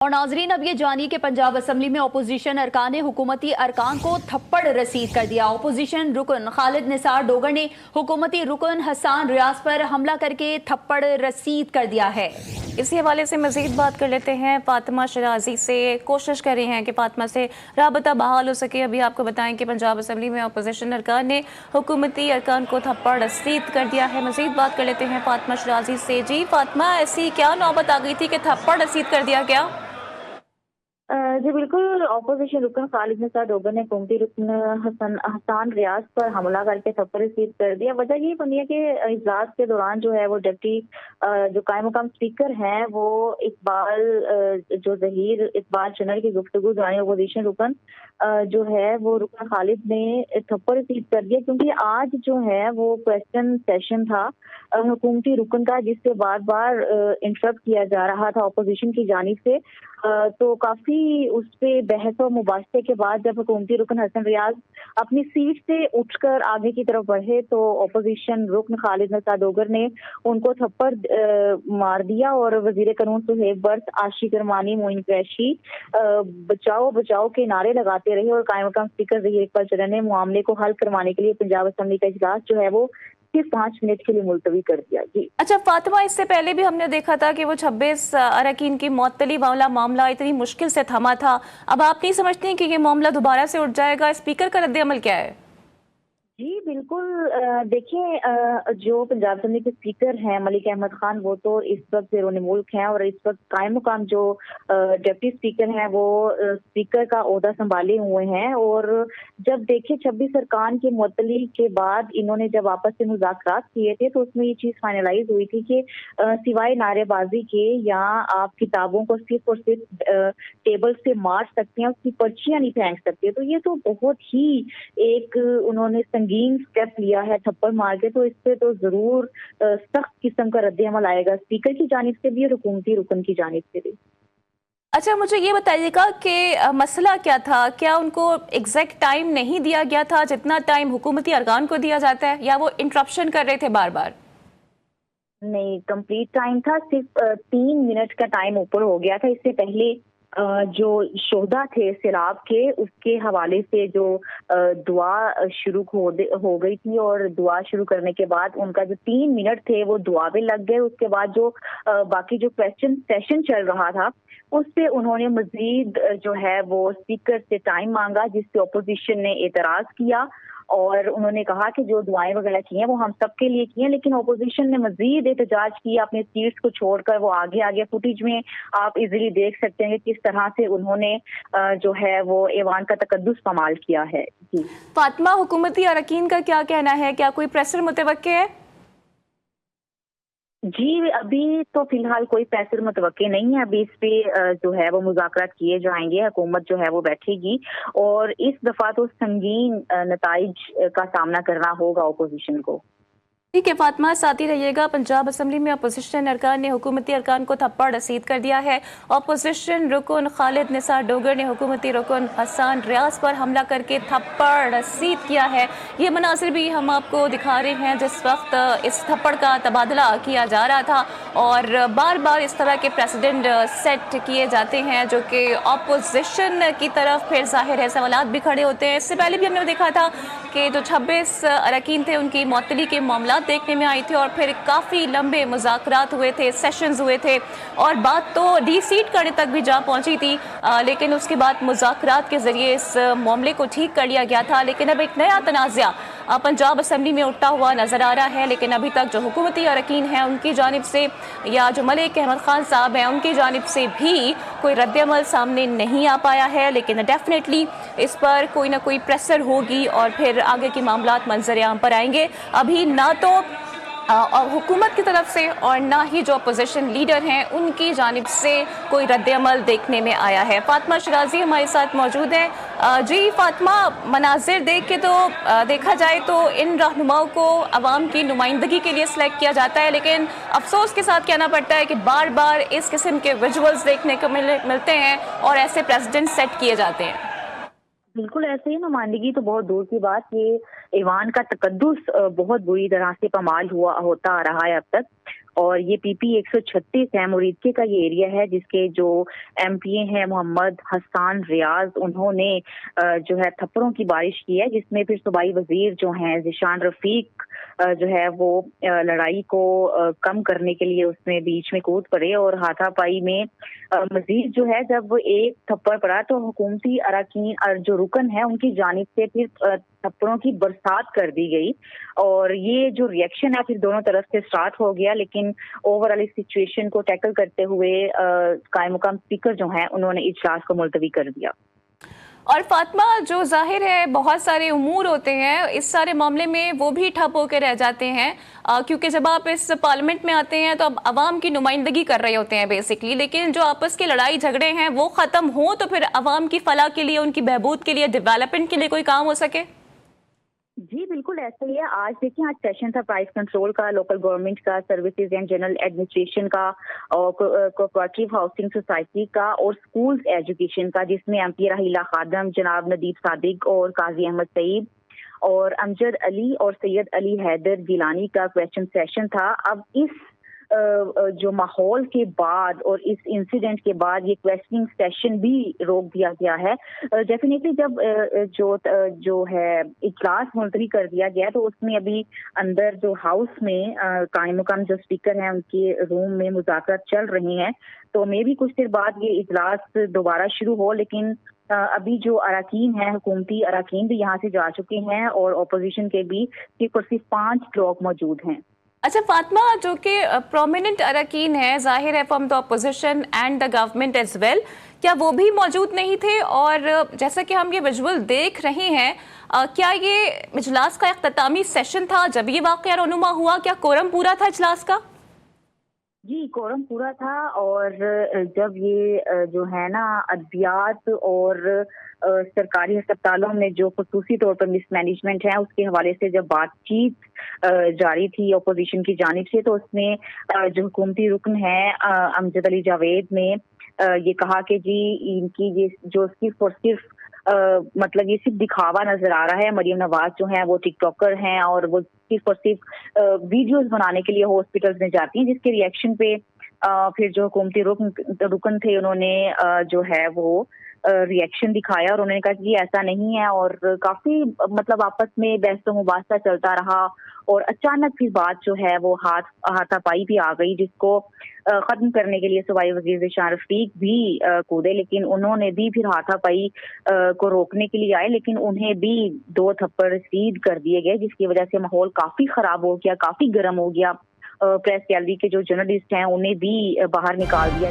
اور ناظرین اب یہ جانیے کہ پنجاب اسمبلی میں اپوزیشن ارکان نے حکومتی ارکان کو تھپڑ رسید کر دیا۔ اپوزیشن رکن خالد نثار ڈوگر نے حکومتی رکن حسان ریاض پر حملہ کر کے تھپڑ رسید کر دیا ہے۔ اسی حوالے سے مزید بات کر لیتے ہیں فاطمہ شرازی سے، کوشش کر رہے ہیں کہ فاطمہ سے رابطہ بحال ہو سکے۔ ابھی آپ کو بتائیں کہ پنجاب اسمبلی میں اپوزیشن ارکان نے حکومتی ارکان کو تھپڑ رسید کر دیا ہے۔ مزید بات کر لیتے ہیں فاطمہ شرازی سے۔ جی فاطمہ، ایسی کیا نوبت آ گئی تھی کہ تھپڑ رسید کر دیا گیا؟ جی بالکل، اپوزیشن رکن خالد نثار ڈوگر نے حکومتی رکن حسان ریاض پر حملہ کر کے تھپڑ رسید کر دیا۔ وجہ یہ بنی ہے کہ اجلاس کے دوران جو ہے وہ ڈپٹی جو قائم مقام اسپیکر ہیں وہ ظہیر اقبال چنر کی گفتگو دوران اپوزیشن رکن جو ہے وہ رکن خالد نے تھپڑ رسید کر دیا، کیونکہ آج جو ہے وہ کویسچن سیشن تھا حکومتی رکن کا، جس سے بار بار انٹرپٹ کیا جا رہا تھا اپوزیشن کی جانب سے۔ تو کافی اس پہ بحث و مباحثے کے بعد جب حکومتی رکن حسن ریاض اپنی سیٹ سے اٹھ کر آگے کی طرف بڑھے تو اپوزیشن رکن خالد نثار ڈوگر نے ان کو تھپڑ مار دیا، اور وزیر قانون صہیب برس، عاشق ارمانی، معین قریشی بچاؤ بچاؤ کے نعرے لگاتے رہے، اور قائم مقام اسپیکر ظہیر اقبال چنر نے معاملے کو حل کروانے کے لیے پنجاب اسمبلی کا اجلاس جو ہے وہ صرف 5 منٹ کے لیے ملتوی کر دیا۔ جی اچھا فاطمہ، اس سے پہلے بھی ہم نے دیکھا تھا کہ وہ 26 اراکین کی معطلی والا معاملہ اتنی مشکل سے تھما تھا۔ اب آپ نہیں سمجھتے کہ یہ معاملہ دوبارہ سے اٹھ جائے گا؟ اسپیکر کا رد عمل کیا ہے؟ جی بالکل، دیکھیں جو پنجاب اسمبلی کے اسپیکر ہیں ملک احمد خان، وہ تو اس وقت بیرون ملک ہیں، اور اس وقت قائم مقام جو ڈپٹی اسپیکر ہیں وہ اسپیکر کا عہدہ سنبھالے ہوئے ہیں۔ اور جب دیکھیں 26 ارکان کی معطلی کے بعد انہوں نے جب آپس سے مذاکرات کیے تھے تو اس میں یہ چیز فائنلائز ہوئی تھی کہ سوائے نعرے بازی کے یا آپ کتابوں کو صرف اور صرف ٹیبل سے مار سکتے ہیں، اس کی پرچیاں نہیں پھینک سکتے۔ تو یہ تو بہت ہی ایک انہوں نے سنگین سٹیپ لیا ہے تھپڑ مار کے، تو اس سے تو ضرور سخت قسم کا رد عمل آئے گا اسپیکر کی جانب سے بھی اور حکومتی رکن کی جانب سے بھی۔ اچھا مجھے یہ بتائیے گا کہ مسئلہ کیا تھا؟ کیا ان کو ایگزیکٹ ٹائم نہیں دیا گیا تھا جتنا ٹائم حکومتی ارکان کو دیا جاتا ہے، یا وہ انٹرپشن کر رہے تھے بار بار؟ نہیں، کمپلیٹ ٹائم تھا، صرف 3 منٹ کا ٹائم اوپر ہو گیا تھا۔ اس سے پہلے جو شہدا تھے سیلاب کے، اس کے حوالے سے جو دعا شروع ہو گئی تھی، اور دعا شروع کرنے کے بعد ان کا جو 3 منٹ تھے وہ دعا میں لگ گئے۔ اس کے بعد جو باقی جو کویسچن سیشن چل رہا تھا اس پہ انہوں نے مزید جو ہے وہ اسپیکر سے ٹائم مانگا، جس پہ اپوزیشن نے اعتراض کیا، اور انہوں نے کہا کہ جو دعائیں وغیرہ کی ہیں وہ ہم سب کے لیے کی ہیں، لیکن اپوزیشن نے مزید احتجاج کیا اپنی سیٹس کو چھوڑ کر۔ وہ آگے فوٹیج میں آپ ایزیلی دیکھ سکتے ہیں کہ کس طرح سے انہوں نے جو ہے وہ ایوان کا تقدس پامال کیا ہے۔ جی فاطمہ، حکومتی اراکین کا کیا کہنا ہے؟ کیا کوئی پریشر متوقع ہے؟ جی ابھی تو فی الحال کوئی پریشر متوقع نہیں ہے، ابھی اس پہ جو ہے وہ مذاکرات کیے جائیں گے، حکومت جو ہے وہ بیٹھے گی، اور اس دفعہ تو سنگین نتائج کا سامنا کرنا ہوگا اپوزیشن کو۔ ٹھیک ہے فاطمہ، ساتھ ہی رہیے گا۔ پنجاب اسمبلی میں اپوزیشن ارکان نے حکومتی ارکان کو تھپڑ رسید کر دیا ہے۔ اپوزیشن رکن خالد نثار ڈوگر نے حکومتی رکن حسان ریاض پر حملہ کر کے تھپڑ رسید کیا ہے۔ یہ مناظر بھی ہم آپ کو دکھا رہے ہیں جس وقت اس تھپڑ کا تبادلہ کیا جا رہا تھا، اور بار بار اس طرح کے پریسیڈنٹ سیٹ کیے جاتے ہیں جو کہ اپوزیشن کی طرف پھر ظاہر ہے سوالات بھی کھڑے ہوتے ہیں۔ اس سے پہلے بھی ہم نے دیکھا تھا کہ جو 26 اراکین تھے ان کی معطلی کے معاملات دیکھنے میں آئی تھی، اور پھر کافی لمبے مذاکرات ہوئے تھے، سیشنز ہوئے تھے، اور بات تو ڈی سیٹ کرنے تک بھی جا پہنچی تھی، لیکن اس کے بعد مذاکرات کے ذریعے اس معاملے کو ٹھیک کر لیا گیا تھا۔ لیکن اب ایک نیا تنازع پنجاب اسمبلی میں اٹھتا ہوا نظر آ رہا ہے، لیکن ابھی تک جو حکومتی اراکین ہیں ان کی جانب سے یا جو ملک احمد خان صاحب ہیں ان کی جانب سے بھی کوئی رد عمل سامنے نہیں آ پایا ہے، لیکن ڈیفینیٹلی اس پر کوئی نہ کوئی پریشر ہوگی اور پھر آگے کے معاملات منظر عام پر آئیں گے۔ ابھی نہ تو حکومت کی طرف سے اور نہ ہی جو اپوزیشن لیڈر ہیں ان کی جانب سے کوئی رد عمل دیکھنے میں آیا ہے۔ فاطمہ شرازی ہمارے ساتھ موجود ہیں۔ جی فاطمہ، مناظر دیکھ کے تو دیکھا جائے تو ان رہنماؤں کو عوام کی نمائندگی کے لیے سلیکٹ کیا جاتا ہے، لیکن افسوس کے ساتھ کہنا پڑتا ہے کہ بار بار اس قسم کے ویژولز دیکھنے کو ملتے ہیں اور ایسے پریزیڈنٹ سیٹ کیے جاتے ہیں۔ بالکل ایسے ہی، نمائندگی تو بہت دور کی بات، یہ ایوان کا تقدس بہت بری طرح سے پامال ہوتا آ رہا ہے اب تک، اور یہ پی پی 136 ہے، مریدکے کا یہ ایریا ہے، جس کے جو ایم پی اے ہیں محمد حسان ریاض، انہوں نے جو ہے تھپڑوں کی بارش کی ہے، جس میں پھر صوبائی وزیر جو ہیں ذیشان رفیق جو ہے وہ لڑائی کو کم کرنے کے لیے اس میں بیچ میں کود پڑے اور ہاتھا پائی میں مزید جو ہے جب ایک تھپڑ پڑا تو حکومتی اراکین جو رکن ہے ان کی جانب سے پھر تھپڑوں کی برسات کر دی گئی، اور یہ جو ری ایکشن ہے پھر دونوں طرف سے سٹارٹ ہو گیا، لیکن اوور آل اس سچویشن کو ٹیکل کرتے ہوئے قائم مقام اسپیکر جو ہیں انہوں نے اجلاس کو ملتوی کر دیا۔ اور فاطمہ، جو ظاہر ہے بہت سارے امور ہوتے ہیں اس سارے معاملے میں، وہ بھی ٹھپ ہو کے رہ جاتے ہیں، کیونکہ جب آپ اس پارلیمنٹ میں آتے ہیں تو اب عوام کی نمائندگی کر رہے ہوتے ہیں بیسکلی، لیکن جو آپس کے لڑائی جھگڑے ہیں وہ ختم ہوں تو پھر عوام کی فلاح کے لیے، ان کی بہبود کے لیے، ڈیولپمنٹ کے لیے کوئی کام ہو سکے۔ جی بالکل ایسا ہی ہے۔ آج دیکھیں، آج سیشن تھا پرائز کنٹرول کا، لوکل گورنمنٹ کا، سروسز اینڈ جنرل ایڈمنسٹریشن کا، اور کوآپریٹو ہاؤسنگ سوسائٹی کا، اور اسکولز ایجوکیشن کا، جس میں ایم پی راحیلہ خادم، جناب ندیب صادق اور قاضی احمد سعید اور امجد علی اور سید علی حیدر گیلانی کا کویسچن سیشن تھا۔ اب اس جو ماحول کے بعد اور اس انسیڈنٹ کے بعد یہ کویسچننگ سیشن بھی روک دیا گیا ہے۔ ڈیفینیٹلی جب جو ہے اجلاس ملتوی کر دیا گیا تو اس میں ابھی اندر جو ہاؤس میں قائم مقام جو اسپیکر ہیں ان کے روم میں مذاکرات چل رہے ہیں، تو میں بھی کچھ دیر بعد یہ اجلاس دوبارہ شروع ہو، لیکن ابھی جو اراکین ہیں، حکومتی اراکین بھی یہاں سے جا چکے ہیں اور اپوزیشن کے بھی صرف اور صرف 5 لوگ موجود ہیں۔ اچھا فاطمہ، جو کہ پرومیننٹ اراکین ہیں ظاہر ہے from the opposition and the government as well, کیا وہ بھی موجود نہیں تھے؟ اور جیسا کہ ہم یہ ویژول دیکھ رہے ہیں، کیا یہ اجلاس کا اختتامی سیشن تھا جب یہ واقعہ رونما ہوا؟ کیا کورم پورا تھا اجلاس کا؟ جی کورم پورا تھا، اور جب یہ جو ہے نا ادویات اور سرکاری ہسپتالوں میں جو خصوصی طور پر مس مینجمنٹ ہے اس کے حوالے سے جب بات چیت جاری تھی اپوزیشن کی جانب سے، تو اس میں جو حکومتی رکن ہے امجد علی جاوید نے یہ کہا کہ جی ان کی یہ جو صرف اور صرف مطلب یہ صرف دکھاوا نظر آ رہا ہے۔ مریم نواز جو ہیں وہ ٹک ٹاکر ہیں اور وہ صرف اور صرف ویڈیوز بنانے کے لیے ہاسپٹلز میں جاتی ہیں، جس کے ری ایکشن پہ پھر جو حکومتی رکن تھے انہوں نے جو ہے وہ ری ایکشن دکھایا، اور انہوں نے کہا کہ ایسا نہیں ہے، اور کافی مطلب آپس میں بحث و مباحثہ چلتا رہا، اور اچانک پھر بات جو ہے وہ ہاتھا پائی بھی آ گئی، جس کو ختم کرنے کے لیے صوبائی وزیر ذیشان رفیق بھی کودے، لیکن انہوں نے بھی پھر ہاتھا پائی کو روکنے کے لیے آئے، لیکن انہیں بھی 2 تھپڑ رسید کر دیے گئے، جس کی وجہ سے ماحول کافی خراب ہو گیا، کافی گرم ہو گیا۔ پریس گیلری کے جو جرنلسٹ ہیں انہیں بھی باہر نکال دیا۔